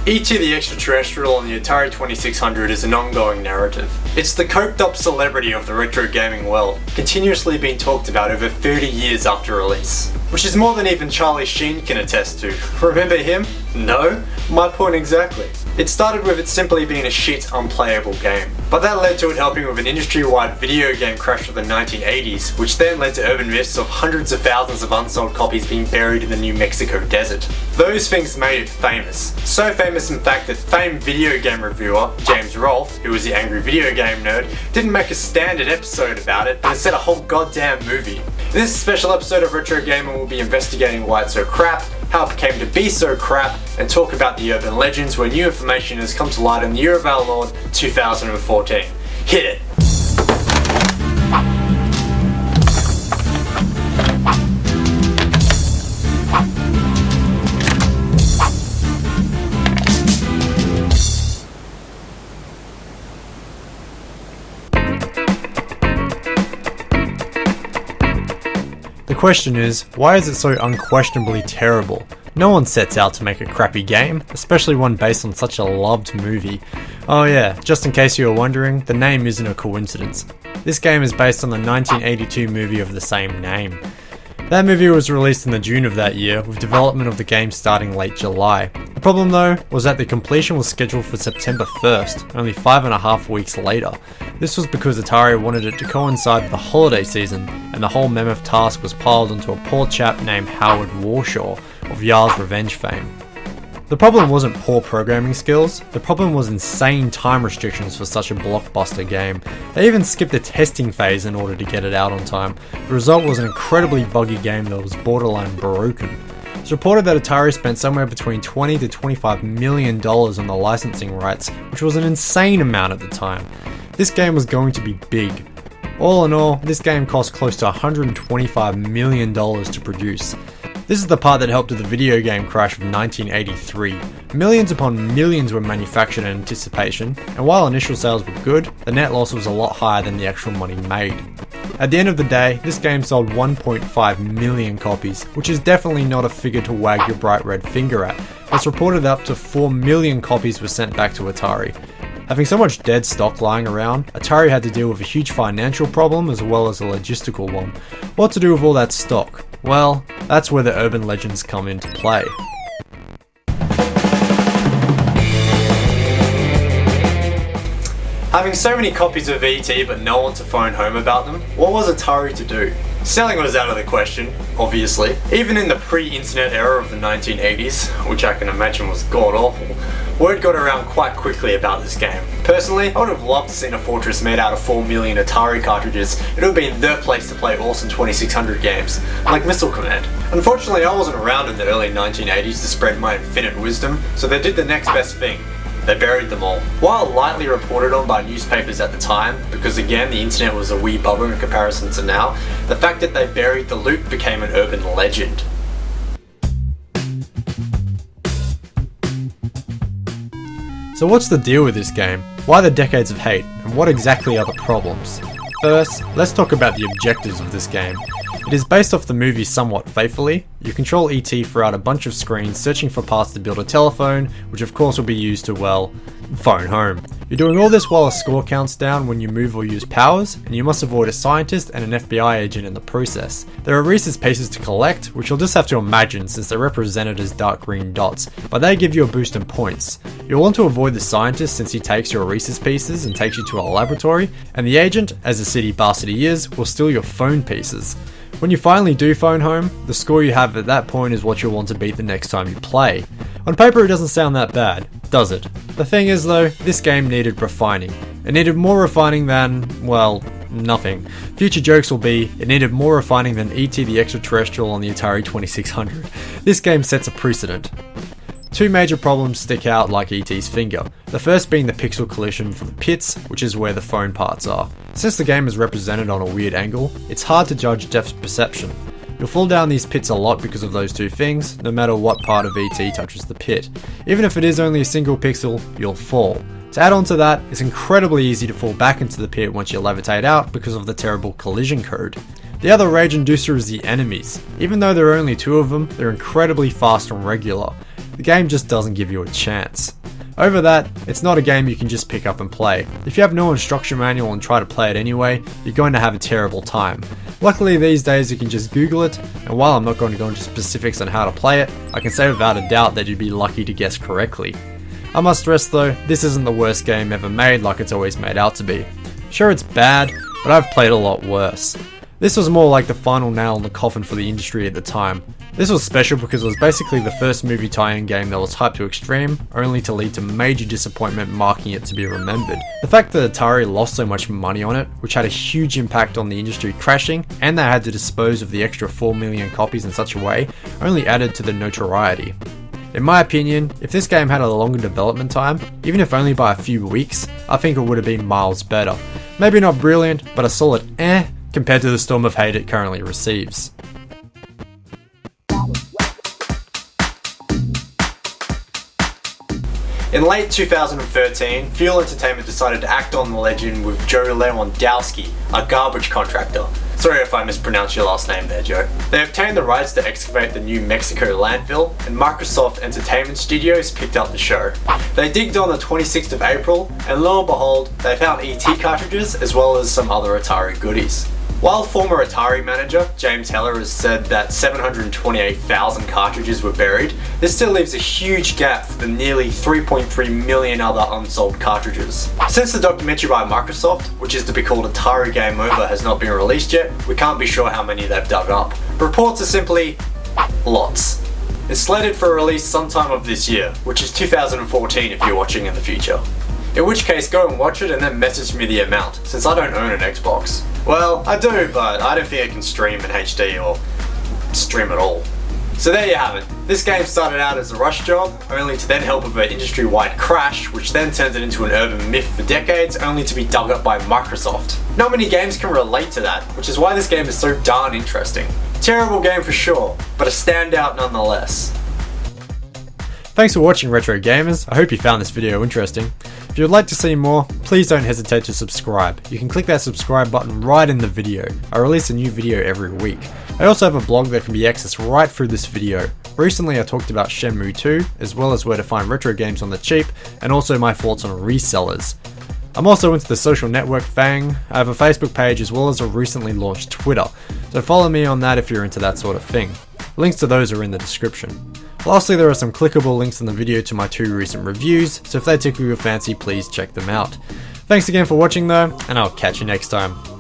E.T the Extra-Terrestrial on the Atari 2600 is an ongoing narrative. It's the coked-up celebrity of the retro gaming world, continuously being talked about over 30 years after release. Which is more than even Charlie Sheen can attest to. Remember him? No? My point exactly. It started with it simply being a shit, unplayable game. But that led to it helping with an industry-wide video game crash of the 1980s, which then led to urban myths of hundreds of thousands of unsold copies being buried in the New Mexico desert. Those things made it famous. So famous in fact that famed video game reviewer, James Rolfe, who was the angry video game nerd, didn't make a standard episode about it, but instead a whole goddamn movie. In this special episode of Retro Gamer, we'll be investigating why it's so crap, how it came to be so crap, and talk about the urban legends where new information has come to light in the year of our Lord, 2014. Hit it! The question is, why is it so unquestionably terrible? No one sets out to make a crappy game, especially one based on such a loved movie. Oh yeah, just in case you were wondering, the name isn't a coincidence. This game is based on the 1982 movie of the same name. That movie was released in the June of that year, with development of the game starting late July. The problem though, was that the completion was scheduled for September 1st, only 5.5 weeks later. This was because Atari wanted it to coincide with the holiday season, and the whole mammoth task was piled onto a poor chap named Howard Warshaw, of Yar's Revenge fame. The problem wasn't poor programming skills, the problem was insane time restrictions for such a blockbuster game. They even skipped the testing phase in order to get it out on time. The result was an incredibly buggy game that was borderline broken. It's reported that Atari spent somewhere between $20 to $25 million on the licensing rights, which was an insane amount at the time. This game was going to be big. All in all, this game cost close to $125 million to produce. This is the part that helped with the video game crash of 1983. Millions upon millions were manufactured in anticipation, and while initial sales were good, the net loss was a lot higher than the actual money made. At the end of the day, this game sold 1.5 million copies, which is definitely not a figure to wag your bright red finger at. It's reported that up to 4 million copies were sent back to Atari. Having so much dead stock lying around, Atari had to deal with a huge financial problem as well as a logistical one. What to do with all that stock? Well, that's where the urban legends come into play. Having so many copies of E.T. but no one to phone home about them, what was Atari to do? Selling was out of the question, obviously. Even in the pre-internet era of the 1980s, which I can imagine was god-awful, word got around quite quickly about this game. Personally, I would have loved to see a fortress made out of 4 million Atari cartridges. It would have been the place to play awesome 2600 games, like Missile Command. Unfortunately, I wasn't around in the early 1980s to spread my infinite wisdom, so they did the next best thing. They buried them all. While lightly reported on by newspapers at the time, because again the internet was a wee bubble in comparison to now, the fact that they buried the loot became an urban legend. So what's the deal with this game? Why the decades of hate, and what exactly are the problems? First, let's talk about the objectives of this game. It is based off the movie somewhat faithfully. You control E.T. throughout a bunch of screens searching for parts to build a telephone, which of course will be used to, well, phone home. You're doing all this while a score counts down when you move or use powers, and you must avoid a scientist and an FBI agent in the process. There are Reese's Pieces to collect, which you'll just have to imagine since they're represented as dark green dots, but they give you a boost in points. You'll want to avoid the scientist since he takes your Reese's Pieces and takes you to a laboratory, and the agent, as a city bastard he is, will steal your phone pieces. When you finally do phone home, the score you have at that point is what you'll want to beat the next time you play. On paper it doesn't sound that bad, does it? The thing is though, this game needed refining. It needed more refining than, well, nothing. Future jokes will be, it needed more refining than E.T the Extra-Terrestrial on the Atari 2600. This game sets a precedent. Two major problems stick out like E.T.'s finger. The first being the pixel collision for the pits, which is where the phone parts are. Since the game is represented on a weird angle, it's hard to judge depth perception. You'll fall down these pits a lot because of those two things, no matter what part of E.T. touches the pit. Even if it is only a single pixel, you'll fall. To add on to that, it's incredibly easy to fall back into the pit once you levitate out because of the terrible collision code. The other rage inducer is the enemies. Even though there are only two of them, they're incredibly fast and regular. the game just doesn't give you a chance. Over that, it's not a game you can just pick up and play. If you have no instruction manual and try to play it anyway, you're going to have a terrible time. Luckily these days you can just Google it, and while I'm not going to go into specifics on how to play it, I can say without a doubt that you'd be lucky to guess correctly. I must stress though, this isn't the worst game ever made like it's always made out to be. Sure, it's bad, but I've played a lot worse. This was more like the final nail in the coffin for the industry at the time. This was special because it was basically the first movie tie-in game that was hyped to extreme, only to lead to major disappointment, marking it to be remembered. The fact that Atari lost so much money on it, which had a huge impact on the industry crashing, and they had to dispose of the extra 4 million copies in such a way, only added to the notoriety. In my opinion, if this game had a longer development time, even if only by a few weeks, I think it would have been miles better. Maybe not brilliant, but a solid compared to the storm of hate it currently receives. In late 2013, Fuel Entertainment decided to act on the legend with Joe Lewandowski, a garbage contractor. Sorry if I mispronounced your last name there, Joe. They obtained the rights to excavate the New Mexico landfill, and Microsoft Entertainment Studios picked up the show. They digged on the 26th of April, and lo and behold, they found E.T cartridges as well as some other Atari goodies. While former Atari manager James Heller has said that 728,000 cartridges were buried, this still leaves a huge gap for the nearly 3.3 million other unsold cartridges. Since the documentary by Microsoft, which is to be called Atari Game Over, has not been released yet, we can't be sure how many they've dug up. Reports are simply lots. It's slated for release sometime of this year, which is 2014 if you're watching in the future. In which case, go and watch it and then message me the amount, since I don't own an Xbox. Well, I do, but I don't think it can stream in HD or stream at all. So there you have it. This game started out as a rush job, only to then help with an industry-wide crash, which then turned it into an urban myth for decades, only to be dug up by Microsoft. Not many games can relate to that, which is why this game is so darn interesting. Terrible game for sure, but a standout nonetheless. Thanks for watching Retro Gamers, I hope you found this video interesting. If you would like to see more, please don't hesitate to subscribe. You can click that subscribe button right in the video. I release a new video every week. I also have a blog that can be accessed right through this video. Recently I talked about Shenmue 2, as well as where to find retro games on the cheap, and also my thoughts on resellers. I'm also into the social network Fang. I have a Facebook page as well as a recently launched Twitter, so follow me on that if you're into that sort of thing. Links to those are in the description. Lastly, there are some clickable links in the video to my 2 recent reviews, so if they tickle your fancy, please check them out. Thanks again for watching though, and I'll catch you next time.